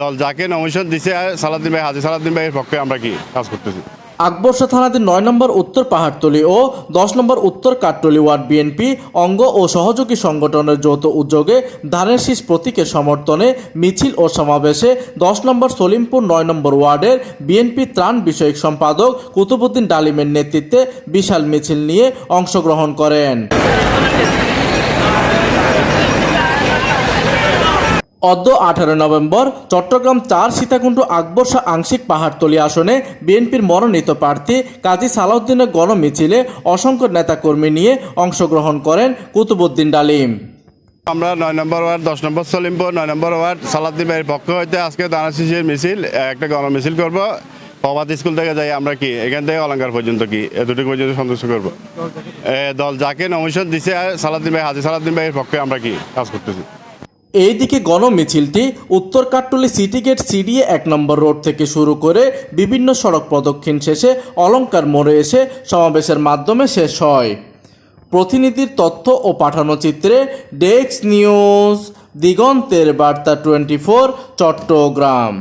দল যাকে নমিনেশন দিছে সালাউদ্দিন ভাই, হাজী সালাউদ্দিন ভাইয়ের পক্ষে আমরা কি কাজ করতেছি। আকবরশাহ থানাধীন ৯ নম্বর উত্তর পাহাড়তলী ও ১০ নম্বর উত্তর কাঠতলী ওয়ার্ড বিএনপি অঙ্গ ও সহযোগী সংগঠনের যৌথ উদ্যোগে ধানের শীষ প্রতীকের সমর্থনে মিছিল ও সমাবেশে ১০ নম্বর সলিমপুর ৯ নম্বর ওয়ার্ডের বিএনপি ত্রাণ বিষয়ক সম্পাদক কুতুবুদ্দিন ডালিমের নেতৃত্বে বিশাল মিছিল নিয়ে অংশগ্রহণ করেন। অদ্য ১৮ নভেম্বর চট্টগ্রাম ৪ সীতাকুণ্ড আকবরশাহ আংশিক পাহাড়তলী আসনে বিএনপির মনোনীত প্রার্থী কাজী সালাউদ্দিনের গণমিছিলে অসংখ্য নেতাকর্মী নিয়ে অংশগ্রহণ করেন কুতুবুদ্দিন ডালিম। আমরা ৯ নম্বর ওয়ার্ড, ১০ নম্বর সলিমপুর, ৯ নম্বর ওয়ার্ড সালাউদ্দিন ভাইয়ের পক্ষ হইতে আজকে ধানের শীষের মিছিল, একটা গণমিছিল করব। প্রভাত স্কুল থেকে যাই আমরা কি এখান থেকে অলঙ্কার পর্যন্ত কি এতটুকু পর্যন্ত সন্তুষ্ট করব। দল যাকে নমিনেশন দিছে সালাউদ্দিন ভাই, হাজী সালাউদ্দিন ভাইয়ের পক্ষে আমরা কি কাজ করতেছি। এইদিকে গণমিছিলটি উত্তর কাঠতলী সিটি গেট সিডিএ ১ নম্বর রোড থেকে শুরু করে বিভিন্ন সড়ক প্রদক্ষিণ শেষে অলঙ্কার মোড়ে এসে সমাবেশের মাধ্যমে শেষ হয়। প্রতিনিধির তথ্য ও পাঠানো চিত্রে ডেস্ক নিউজ, দিগন্তের বার্তা 24, চট্টগ্রাম।